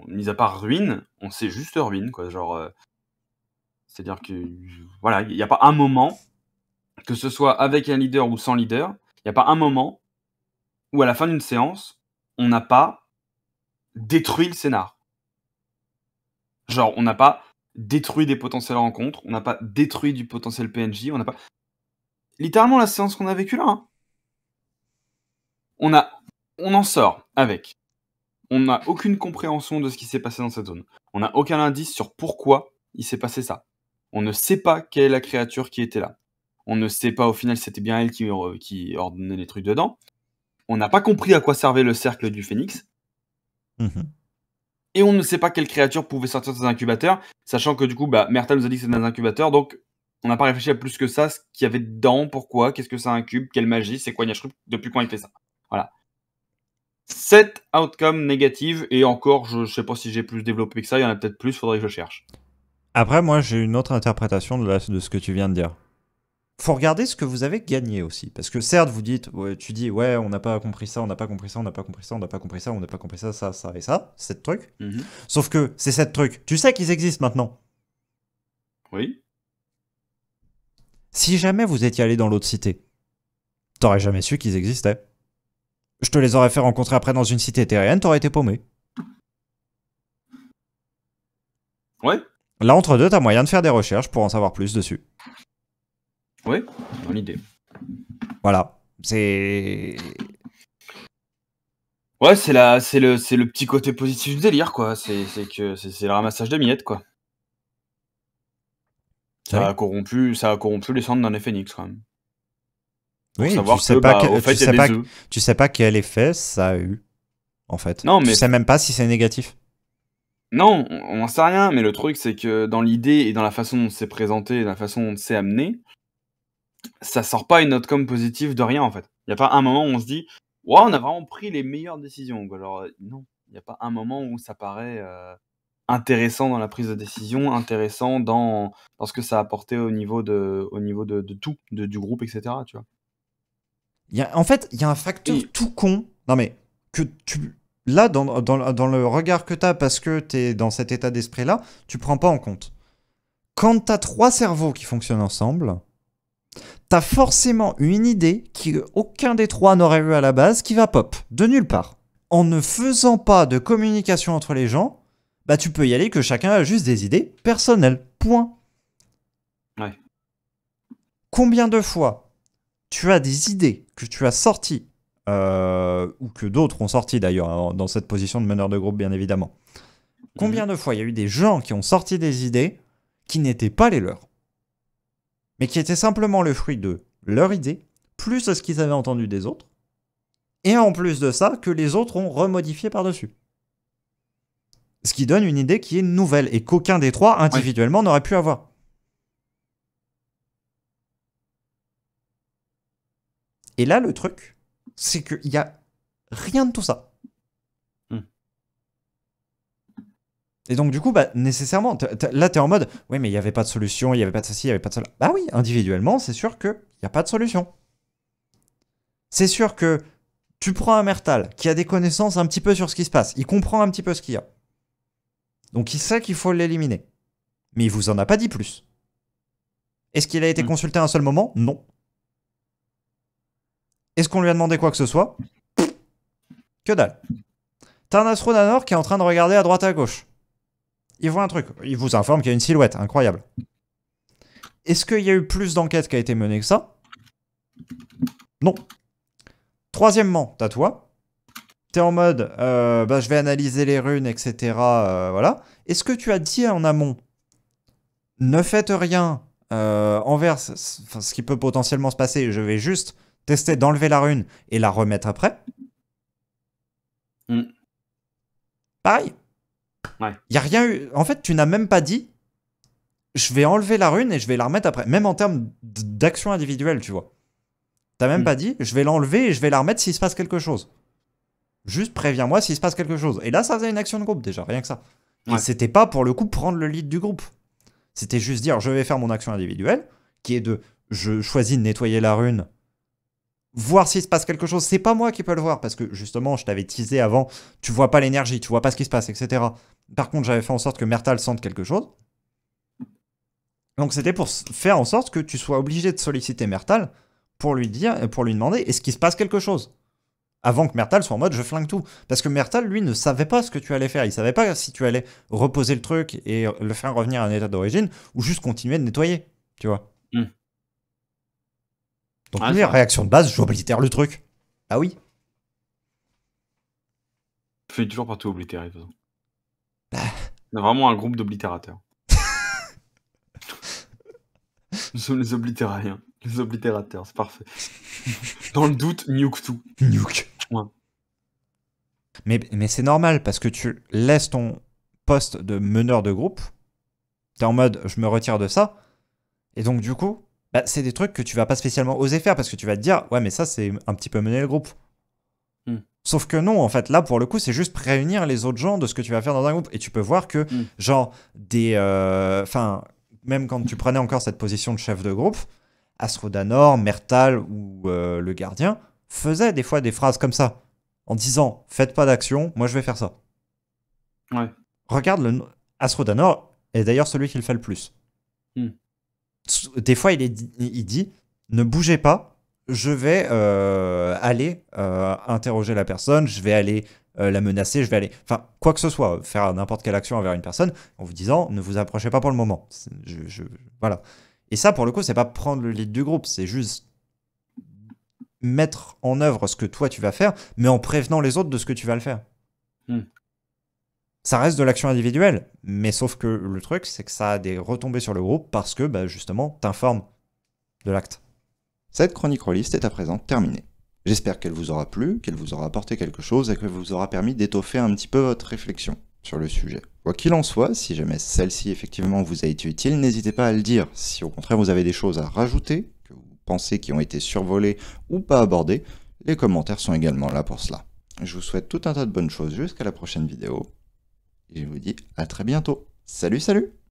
mis à part ruine, on sait juste ruine, quoi. Genre, c'est-à-dire que, voilà, il n'y a pas un moment, que ce soit avec un leader ou sans leader, il n'y a pas un moment où à la fin d'une séance, on n'a pas détruit le scénar. Genre, on n'a pas détruit des potentielles rencontres, on n'a pas détruit du potentiel PNJ, on n'a pas... Littéralement, la séance qu'on a vécue là, hein, on en sort avec. On n'a aucune compréhension de ce qui s'est passé dans cette zone. On n'a aucun indice sur pourquoi il s'est passé ça. On ne sait pas quelle est la créature qui était là. On ne sait pas au final si c'était bien elle qui ordonnait les trucs dedans. On n'a pas compris à quoi servait le cercle du phénix. Et on ne sait pas quelle créature pouvait sortir de ces incubateurs, sachant que du coup, Myrtle nous a dit que c'était un incubateur, donc on n'a pas réfléchi à plus que ça, ce qu'il y avait dedans, pourquoi, qu'est-ce que ça incube, quelle magie, c'est quoi Nyashrup, depuis quand il fait ça. Voilà. 7 outcomes négatives, et encore, je sais pas si j'ai plus développé que ça, il y en a peut-être plus, faudrait que je cherche. Après, moi, j'ai une autre interprétation de ce que tu viens de dire. Faut regarder ce que vous avez gagné aussi. Parce que certes, vous dites, tu dis, ouais, on n'a pas compris ça, on n'a pas compris ça, on n'a pas compris ça, on n'a pas compris ça, on n'a pas compris ça, ça et ça, 7 trucs. Sauf que ces 7 trucs, tu sais qu'ils existent maintenant. Oui. Si jamais vous étiez allé dans l'autre cité, t'aurais jamais su qu'ils existaient. Je te les aurais fait rencontrer après dans une cité terrienne, t'aurais été paumé. Ouais. Là, entre deux, t'as moyen de faire des recherches pour en savoir plus dessus. Ouais, bonne idée. Voilà. C'est... Ouais, c'est le petit côté positif du délire, quoi. C'est le ramassage de miettes, quoi. Oui. Ça a corrompu les cendres d'un effet phénix, quand même. Pour Oui, savoir que, au fait, il y a des œufs. tu sais pas quel effet ça a eu, en fait. Non, Tu mais sais même pas si c'est négatif. non, on n'en sait rien, mais le truc, c'est que dans l'idée et dans la façon dont c'est présenté, dans la façon dont c'est amené, ça sort pas une outcome positive de rien, en fait. Il y a pas un moment où on se dit: «Waouh, on a vraiment pris les meilleures décisions», quoi. Genre, non, il y a pas un moment où ça paraît, intéressant dans la prise de décision, intéressant dans ce que ça a apporté au niveau de tout, du groupe et cetera, tu vois? En fait, il y a un facteur Et tout con. Non mais, que tu... Là, dans le regard que t'as, parce que t'es dans cet état d'esprit-là, tu prends pas en compte. Quand t'as 3 cerveaux qui fonctionnent ensemble, t'as forcément une idée qu'aucun des 3 n'aurait eu à la base qui va pop, de nulle part. En ne faisant pas de communication entre les gens, bah tu peux y aller que chacun a juste des idées personnelles. Point. ouais. Combien de fois tu as des idées que tu as sorties, ou que d'autres ont sorties d'ailleurs, hein, dans cette position de meneur de groupe bien évidemment. Combien de fois il y a eu des gens qui ont sorti des idées qui n'étaient pas les leurs, mais qui étaient simplement le fruit de leur idée, plus ce qu'ils avaient entendu des autres, et en plus de ça, que les autres ont remodifié par-dessus. Ce qui donne une idée qui est nouvelle, et qu'aucun des 3 individuellement n'aurait pu avoir. Et là, le truc, c'est qu'il n'y a rien de tout ça. Et donc, du coup, bah, nécessairement, là, t'es en mode, oui, mais il n'y avait pas de solution, il n'y avait pas de ceci, il n'y avait pas de cela. Bah oui, individuellement, c'est sûr qu'il n'y a pas de solution. C'est sûr que tu prends un Mertal qui a des connaissances un petit peu sur ce qui se passe, il comprend un petit peu ce qu'il y a. Donc, il sait qu'il faut l'éliminer. Mais il vous en a pas dit plus. Est-ce qu'il a été consulté un seul moment? Non. Est-ce qu'on lui a demandé quoi que ce soit? Que dalle. T'as un astronanor qui est en train de regarder à droite et à gauche. Il voit un truc. Il vous informe qu'il y a une silhouette. Incroyable. Est-ce qu'il y a eu plus d'enquêtes qui a été menée que ça? Non. Troisièmement, t'as toi. T'es en mode, bah, je vais analyser les runes, etc. Voilà. Est-ce que tu as dit en amont, ne faites rien envers ce qui peut potentiellement se passer, je vais juste tester d'enlever la rune et la remettre après? Pareil. Ouais. Y a rien eu. En fait, tu n'as même pas dit, je vais enlever la rune et je vais la remettre après. Même en termes d'action individuelle, tu vois. T'as même pas dit, je vais l'enlever et je vais la remettre s'il se passe quelque chose. Juste préviens-moi s'il se passe quelque chose. Et là, ça faisait une action de groupe déjà, rien que ça. Et c'était pas pour le coup prendre le lead du groupe. C'était juste dire, je vais faire mon action individuelle, qui est de, je choisis de nettoyer la rune, voir s'il se passe quelque chose. C'est pas moi qui peux le voir, parce que justement, je t'avais teasé avant, tu vois pas l'énergie, tu vois pas ce qui se passe, etc. Par contre, j'avais fait en sorte que Mertal sente quelque chose. Donc c'était pour faire en sorte que tu sois obligé de solliciter Mertal pour lui dire, pour lui demander, est-ce qu'il se passe quelque chose? Avant que Mertal soit en mode je flingue tout. Parce que Mertal, lui, ne savait pas ce que tu allais faire. Il savait pas si tu allais reposer le truc et le faire revenir à un état d'origine ou juste continuer de nettoyer. Tu vois. Donc lui, réaction de base, j'oblitère le truc. Ah oui. Je finis toujours par tout oblitérer, de toute façon. On a vraiment un groupe d'oblitérateurs. Nous sommes les oblitériens. Les oblitérateurs, c'est parfait. Dans le doute, nuke tout. Nuke. Ouais. Mais c'est normal, parce que tu laisses ton poste de meneur de groupe, t'es en mode, je me retire de ça, et donc du coup, bah, c'est des trucs que tu vas pas spécialement oser faire, parce que tu vas te dire, ouais, mais ça, c'est un petit peu mener le groupe. Sauf que non, en fait, là, pour le coup, c'est juste prévenir les autres gens de ce que tu vas faire dans un groupe. Et tu peux voir que, genre, enfin, même quand tu prenais encore cette position de chef de groupe, Astrodanor, Mertal ou le gardien faisaient des fois des phrases comme ça, en disant, faites pas d'action, moi je vais faire ça. Ouais. Regarde, Astrodanor est d'ailleurs celui qui le fait le plus. Des fois, il dit, ne bougez pas, je vais aller interroger la personne, je vais aller la menacer, je vais aller... Enfin, quoi que ce soit, faire n'importe quelle action envers une personne en vous disant, ne vous approchez pas pour le moment. Voilà. Et ça, pour le coup, c'est pas prendre le lead du groupe, c'est juste mettre en œuvre ce que toi tu vas faire, mais en prévenant les autres de ce que tu vas le faire. Ça reste de l'action individuelle, mais sauf que le truc, c'est que ça a des retombées sur le groupe parce que, bah, justement, t'informes de l'acte. Cette chronique rôliste est à présent terminée. J'espère qu'elle vous aura plu, qu'elle vous aura apporté quelque chose et qu'elle vous aura permis d'étoffer un petit peu votre réflexion sur le sujet. Quoi qu'il en soit, si jamais celle-ci effectivement vous a été utile, n'hésitez pas à le dire. Si au contraire vous avez des choses à rajouter, que vous pensez qui ont été survolées ou pas abordées, les commentaires sont également là pour cela. Je vous souhaite tout un tas de bonnes choses jusqu'à la prochaine vidéo. Et je vous dis à très bientôt. Salut, salut!